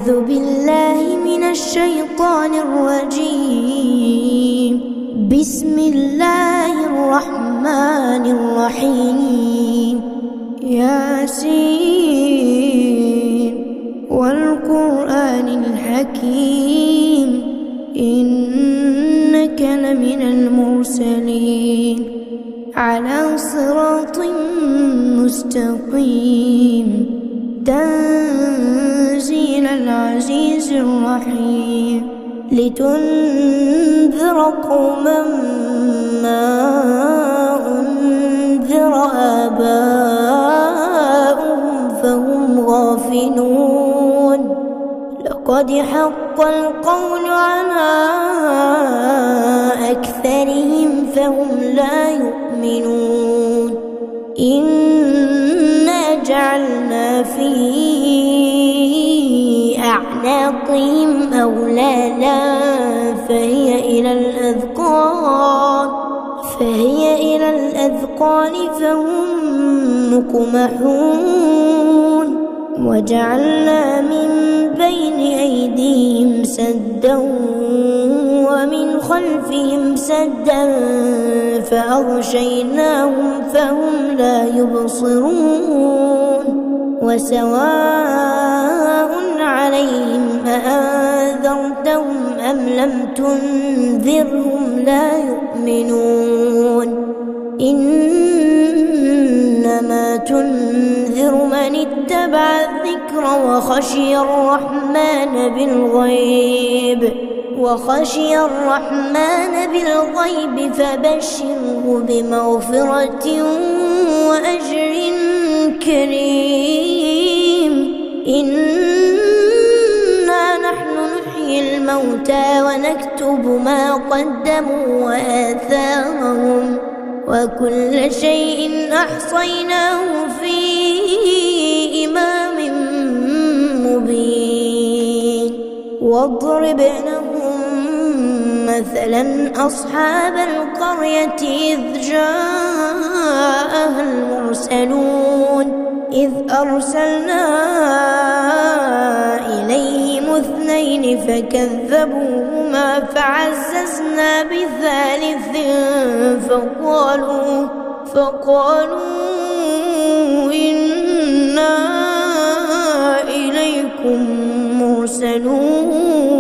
أعوذ بالله من الشيطان الرجيم. بسم الله الرحمن الرحيم. ياسين والقرآن الحكيم إنك لمن المرسلين على صراط مستقيم تنزيل العزيز الرحيم لتنذر قوما ما أنذر آباؤهم فهم غافلون. لقد حق القول على أكثرهم فهم لا يؤمنون. إنا جعلنا في أعناقهم أغلالا فهي إلى الأذقان فهم مقمحون. وجعلنا من بين أيديهم سدا ومن خلفهم سدا فأغشيناهم فهم لا يبصرون. وسواء عليهم أأنذرتهم أم لم تنذرهم لا يؤمنون. إنما تنذر من اتبع الذكر وخشي الرحمن بالغيب فبشره بمغفرة وأجر كريم. إنا نحن نحيي الموتى ونكتب ما قدموا وآثارهم وكل شيء أحصيناه في إمام مبين. واضرب لهم مثلا أصحاب القرية إذ جاءها المرسلون إذ أرسلنا إليهم 2 فكذبوهما فعززنا بثالث فقالوا إنا إليكم مرسلون.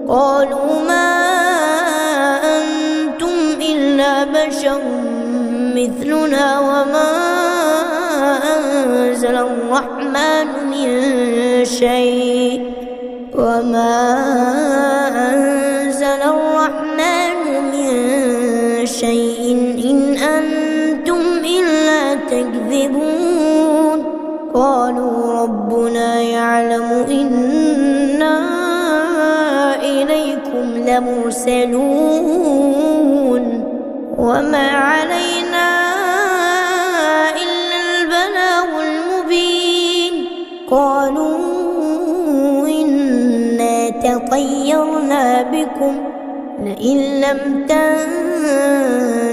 قالوا ما أنتم إلا بشر مثلنا وما أنزل الرحمن من شيء إن أنتم إلا تكذبون. قالوا ربنا يعلم إنا إليكم لمرسلون وما علينا إلا البلاغ المبين. قالوا إنا تطيرنا بكم لئن لم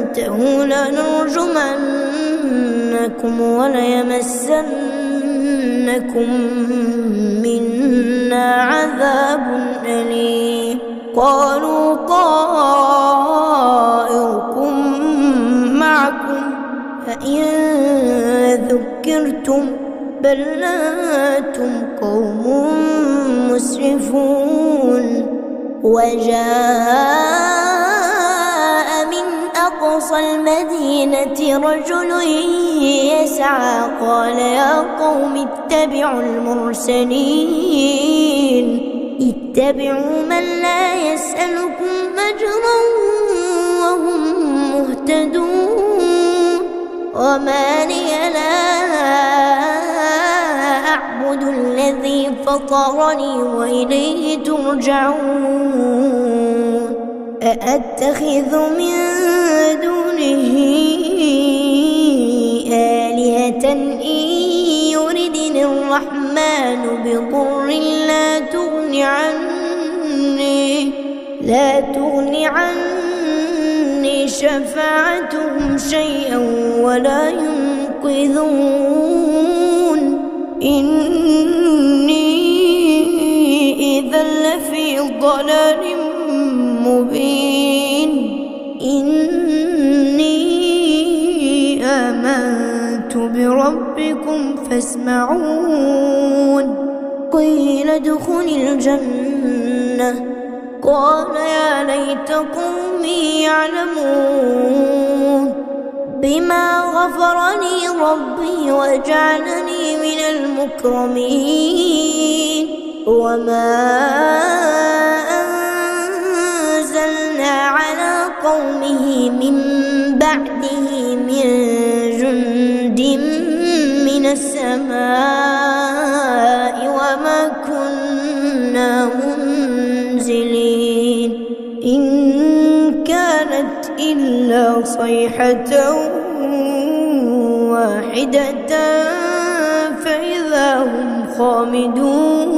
تنتهوا لنرجمنكم وليمسنكم منا عذاب أليم. قالوا طائركم معكم فإن ذكرتم بل أنتم قوم مسرفون. وجاء من أقصى المدينة رجل يسعى قال يا قوم اتبعوا المرسلين اتبعوا من لا يسألكم أجرا وهم مهتدون. وما لي لا أعبد الذي فطرني وإليه ترجعون. أأتخذ من دونه آلهة إن يردني الرحمن بضر لا تغني عني شفاعتهم شيئا ولا ينقذون. إني إذا لفي ضلال مبين. إني آمنت بربكم فاسمعون. قيل ادخل الجنة قال يا ليت قومي يعلمون بما غفر لي ربي وجعلني من المكرمين. وما أنزلنا على قومه من بعده من جند من السماء وما كنا منزلين. إن كانت إلا صيحة واحدة فإذا هم خامدون.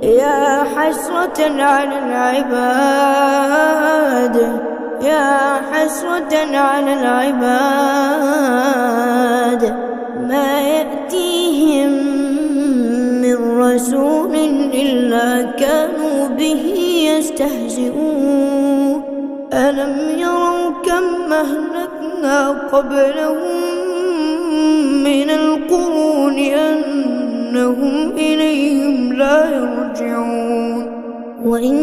يا حسرة على العباد، يا حسرة على العباد، ما يأتيهم من رسول إلا كانوا به يستهزئون. ألم يروا كم أهلكنا قبلهم من القرون أنهم إليهم لا يرجعون. وإن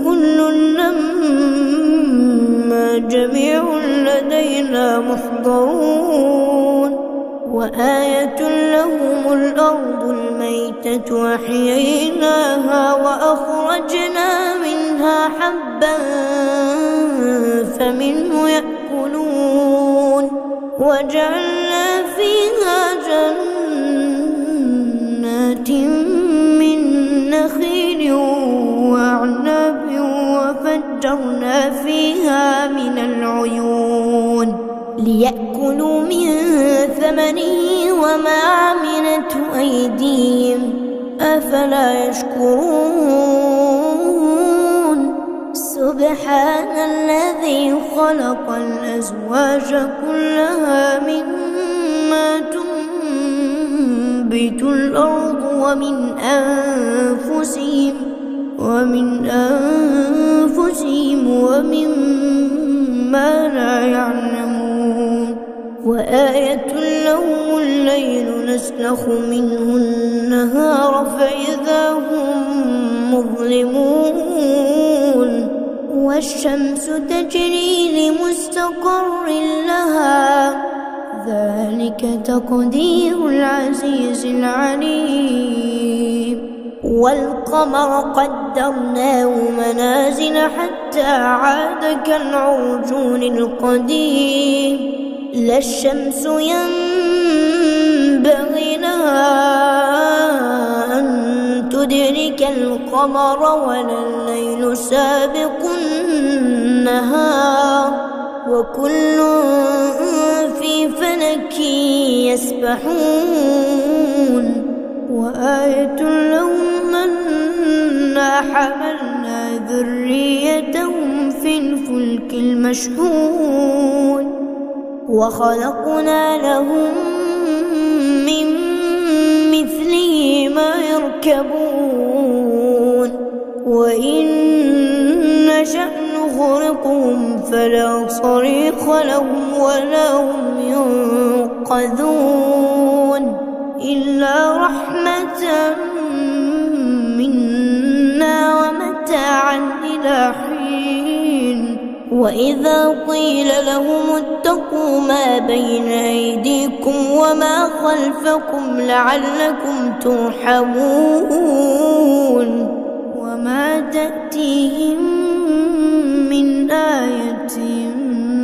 كل لما جميع لدينا محضرون. وآية لهم الأرض الميتة أحييناها وأخرجنا منها حبا فمنه يأكلون. وجعلنا فيها جنات من نخيل وأعناب وفجرنا فيها من العيون ليأكلوا من ثمره وما عملته أيديهم أفلا يشكرون. سبحان الذي خلق الأزواج كلها مما تنبت الأرض ومن أنفسهم ومما لا يعلمون. وآية لهم الليل نسلخ منه النهار فإذا هم مظلمون. والشمس تجري لمستقر لها ذلك تقدير العزيز العليم. والقمر قدرناه منازل حتى عاد كالعرجون القديم. لا الشمس ينبغي لها أن تدرك القمر ولا الليل سابق النهار وكل في فلك يسبحون. وآية لهم أنا حملنا ذريتهم في الفلك المشحون وخلقنا لهم من مثله ما يركبون. وإن نشأ نغرقهم فلا صريخ لهم ولا هم ينقذون إلا رحمة منا ومتاعا إلى حين. وإذا قيل لهم اتقوا ما بين أيديكم وما خلفكم لعلكم ترحمون. وما تأتيهم من آية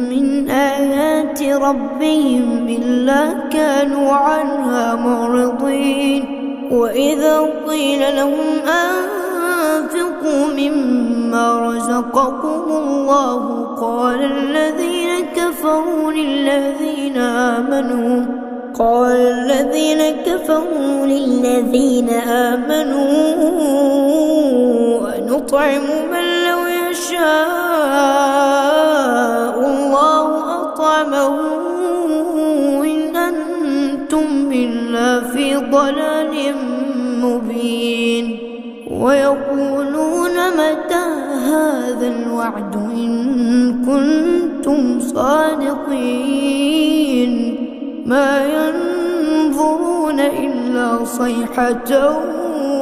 من آيات ربهم إلا كانوا عنها معرضين. وإذا قيل لهم أنفقوا مما رزقكم الله قال الذين كفروا للذين آمنوا أنطعم من لو يشاء الله أطعمه إن أنتم إلا في ضلال مبين. ويقولون متى هذا الوعد إن كنتم صادقين ما ينظرون إلا صيحة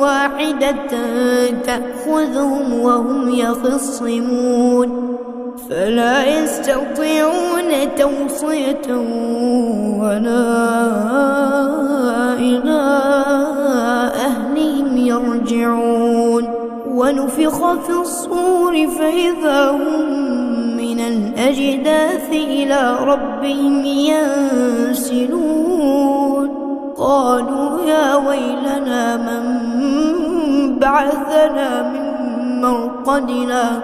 واحدة تأخذهم وهم يخصمون فلا يستطيعون توصية ولا إلى أهلهم يرجعون ونفخ في الصور فإذا هم من الأجداث إلى ربهم ينسلون قالوا يا ويلنا من بعثنا من مرقدنا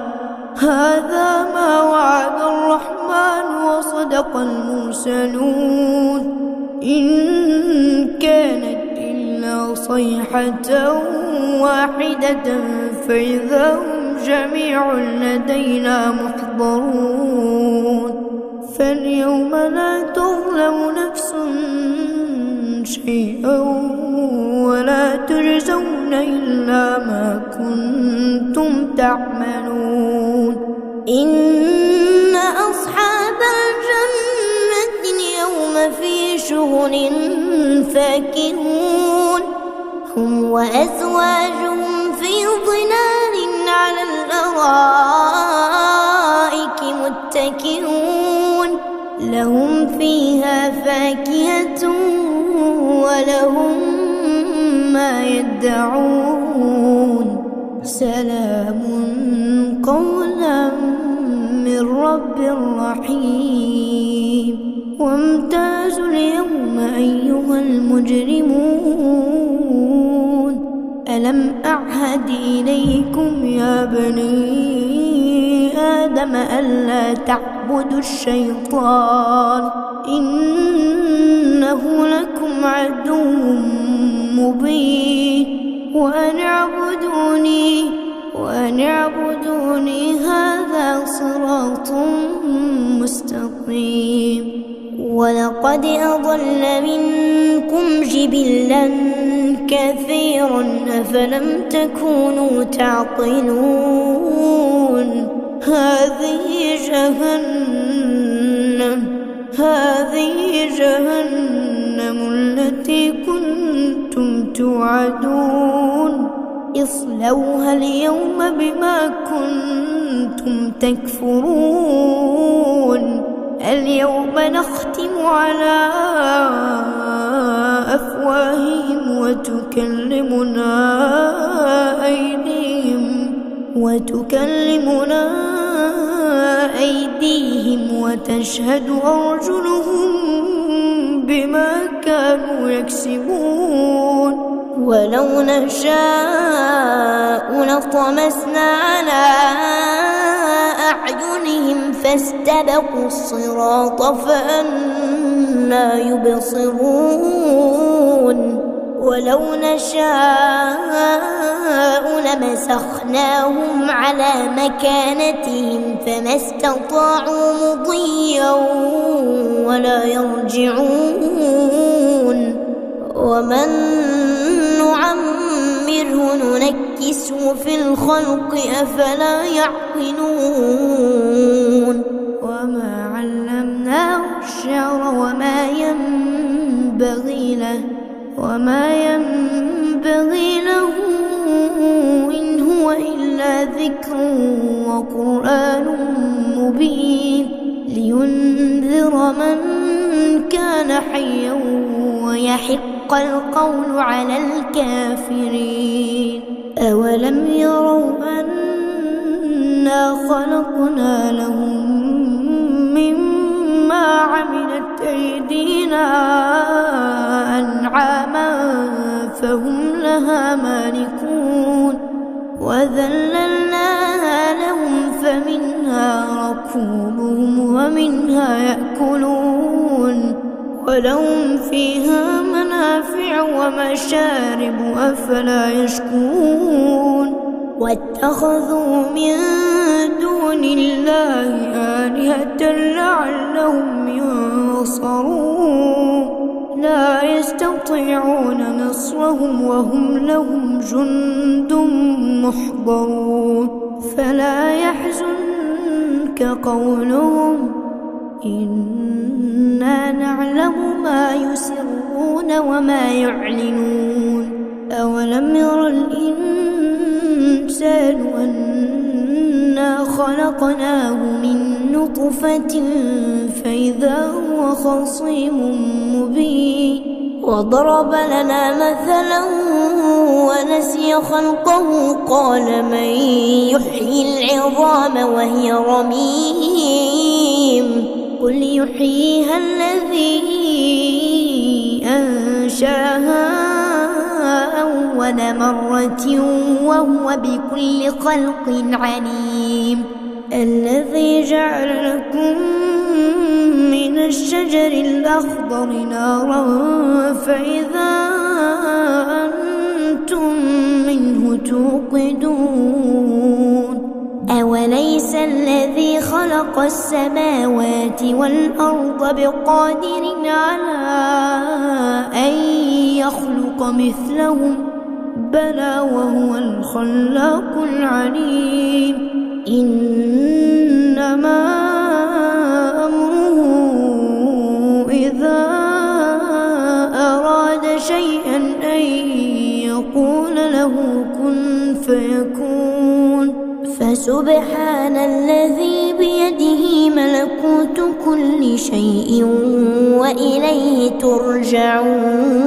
هذا ما وعد الرحمن وصدق المرسلون إن كانت إلا صيحة واحدة فإذا هم جميع لدينا محضرون فاليوم لا تظلم نفس شيئا ولا تجزون إلا ما كنتم تعملون إن أصحاب الجنة اليوم في شغل فاكهون هم وأزواجهم في ظلال على الأرائك متكئون لهم فيها فاكهة ولهم ما يدعون سلام قولا من رب رحيم وامتازوا اليوم أيها المجرمون ألم أعهد إليكم يا بني آدم ألا تعبدوا الشيطان إنه لكم عدو مبين وأن اعبدوني هذا صراط مستقيم ولقد أضل منكم جبلا كثيرا أفلم تكونوا تعقلون هذه جهنم التي كنتم توعدون اصلوها اليوم بما كنتم تكفرون اليوم نختم على أفواههم وتكلمنا أيديهم وتشهد أرجلهم بما كانوا يكسبون ولو نشاء لطمسنا على أعينهم فاستبقوا الصراط فأنى يبصرون ولو نشاء لمسخناهم على مكانتهم فما استطاعوا مضيا ولا يرجعون ومن نعمره ننكسه في الخلق أفلا يعقلون وما علمناه الشعر وما ينبغي له إن هو إلا ذكر وقرآن مبين لينذر من كان حيا ويحق القول على الكافرين أولم يروا أنا خلقنا لهم مما عملت أيدينا أنعاما فهم لها مالكون وذللناها لهم فمنها ركوبهم ومنها يأكلون ولهم فيها منافع ومشارب أفلا يشكرون واتخذوا من دون الله آلهة لعلهم ينصرون لا يستطيعون نصرهم وهم لهم جند محضرون فلا يحزنك قولهم إنا نعلم ما يسرون وما يعلنون أولم ير الإنسان أنا خلقناه من نطفة فإذا هو خصيم مبين وضرب لنا مثلا ونسي خلقه قال من يحيي العظام وهي رميم قل يحييها الذي أنشاها أول مرة وهو بكل خلق عليم الذي جعل لكم من الشجر الأخضر نارا فإذا أنتم منه توقدون أوليس الذي خلق السماوات والأرض بقادر على أن يخلق مثلهم بلى وهو الخلاق العليم إنما أمره إذا أراد شيئا أن يقول له كن فيكون فسبحان الذي بيده ملكوت كل شيء وإليه ترجعون